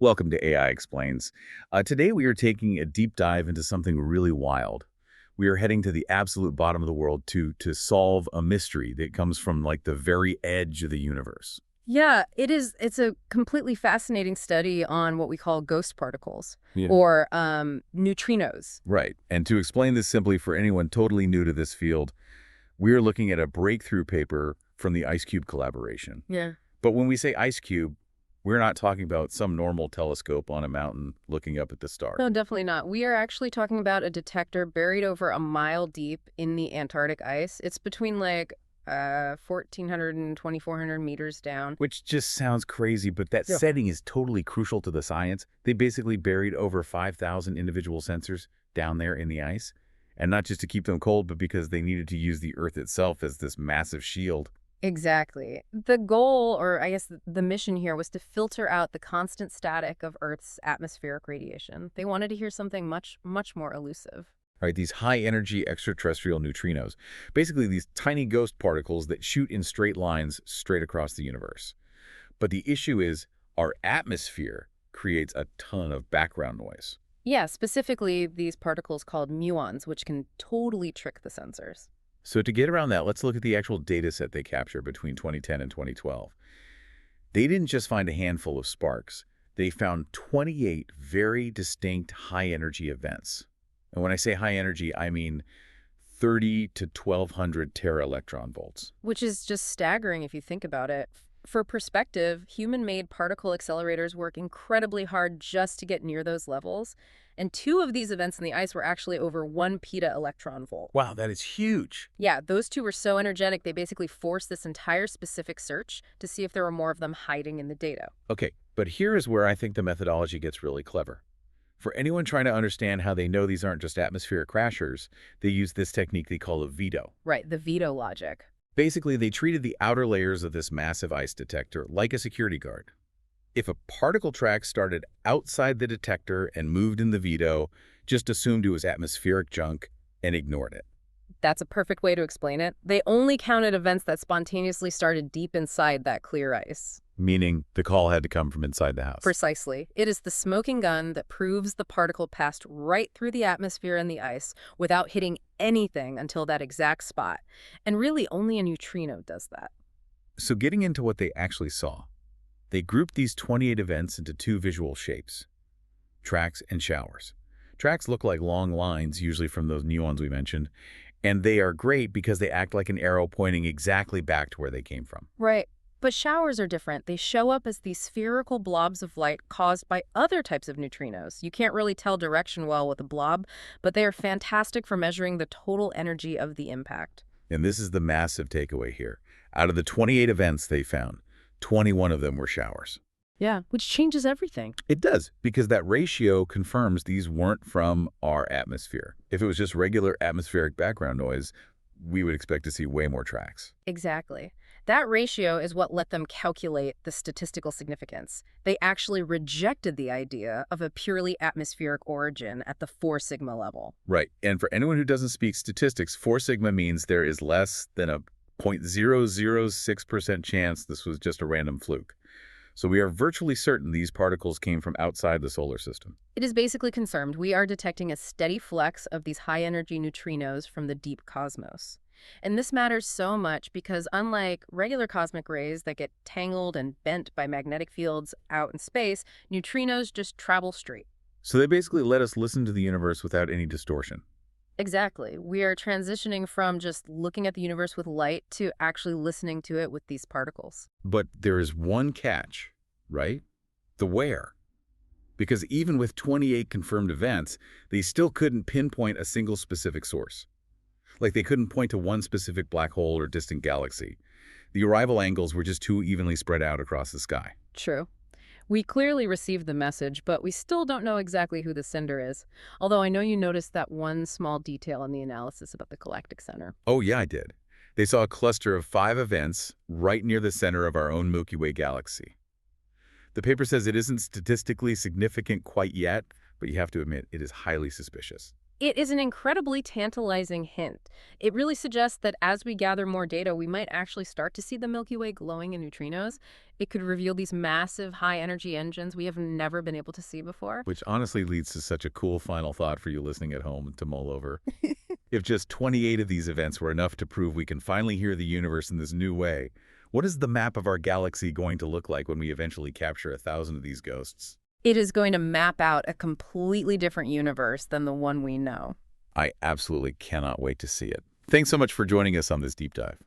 Welcome to AI Explains. Today we are taking a deep dive into something really wild. We are heading to the absolute bottom of the world to solve a mystery that comes from like the very edge of the universe. Yeah, it is. It's a completely fascinating study on what we call ghost particles Yeah. or neutrinos. Right. And to explain this simply for anyone totally new to this field, we are looking at a breakthrough paper from the IceCube collaboration. Yeah. But when we say IceCube, we're not talking about some normal telescope on a mountain looking up at the stars. No, definitely not. We are actually talking about a detector buried over a mile deep in the Antarctic ice. It's between like 1,400 and 2,400 meters down. Which just sounds crazy, but that Yeah. setting is totally crucial to the science. They basically buried over 5,000 individual sensors down there in the ice. And not just to keep them cold, but because they needed to use the Earth itself as this massive shield. Exactly. The goal, or I guess the mission here, was to filter out the constant static of Earth's atmospheric radiation. They wanted to hear something much, much more elusive. Right, these high-energy extraterrestrial neutrinos. Basically, these tiny ghost particles that shoot in straight lines straight across the universe. But the issue is our atmosphere creates a ton of background noise. Yeah, specifically these particles called muons, which can totally trick the sensors. So to get around that, let's look at the actual data set they captured between 2010 and 2012. They didn't just find a handful of sparks. They found 28 very distinct high-energy events. And when I say high energy, I mean 30 to 1,200 tera-electron volts. Which is just staggering if you think about it. For perspective, human-made particle accelerators work incredibly hard just to get near those levels. And two of these events in the ice were actually over 1 peta-electron volt. Wow, that is huge. Yeah, those two were so energetic, they basically forced this entire specific search to see if there were more of them hiding in the data. Okay, but here is where I think the methodology gets really clever. For anyone trying to understand how they know these aren't just atmospheric crashers, they use this technique they call a veto. Right, the veto logic. Basically, they treated the outer layers of this massive ice detector like a security guard. If a particle track started outside the detector and moved in the veto, just assumed it was atmospheric junk and ignored it. That's a perfect way to explain it. They only counted events that spontaneously started deep inside that clear ice. Meaning the call had to come from inside the house. Precisely. It is the smoking gun that proves the particle passed right through the atmosphere and the ice without hitting anything until that exact spot. And really, only a neutrino does that. So getting into what they actually saw, they grouped these 28 events into two visual shapes, tracks and showers. Tracks look like long lines, usually from those muons we mentioned, and they are great because they act like an arrow pointing exactly back to where they came from. Right. But showers are different. They show up as these spherical blobs of light caused by other types of neutrinos. You can't really tell direction well with a blob, but they are fantastic for measuring the total energy of the impact. And this is the massive takeaway here. Out of the 28 events they found, 21 of them were showers. Yeah, which changes everything. It does, because that ratio confirms these weren't from our atmosphere. If it was just regular atmospheric background noise, we would expect to see way more tracks. Exactly. That ratio is what let them calculate the statistical significance. They actually rejected the idea of a purely atmospheric origin at the 4 sigma level. Right. And for anyone who doesn't speak statistics, 4 sigma means there is less than a 0.006% chance this was just a random fluke. So we are virtually certain these particles came from outside the solar system. It is basically confirmed we are detecting a steady flux of these high-energy neutrinos from the deep cosmos. And this matters so much because unlike regular cosmic rays that get tangled and bent by magnetic fields out in space, neutrinos just travel straight. So they basically let us listen to the universe without any distortion. Exactly. We are transitioning from just looking at the universe with light to actually listening to it with these particles. But there is one catch, right? The where. Because even with 28 confirmed events, they still couldn't pinpoint a single specific source. Like they couldn't point to one specific black hole or distant galaxy. The arrival angles were just too evenly spread out across the sky. True. We clearly received the message, but we still don't know exactly who the sender is. Although I know you noticed that one small detail in the analysis about the galactic center. Oh yeah, I did. They saw a cluster of 5 events right near the center of our own Milky Way galaxy. The paper says it isn't statistically significant quite yet, but you have to admit it is highly suspicious. It is an incredibly tantalizing hint. It really suggests that as we gather more data, we might actually start to see the Milky Way glowing in neutrinos. It could reveal these massive high-energy engines we have never been able to see before. Which honestly leads to such a cool final thought for you listening at home to mull over. If just 28 of these events were enough to prove we can finally hear the universe in this new way, what is the map of our galaxy going to look like when we eventually capture 1,000 of these ghosts? It is going to map out a completely different universe than the one we know. I absolutely cannot wait to see it. Thanks so much for joining us on this deep dive.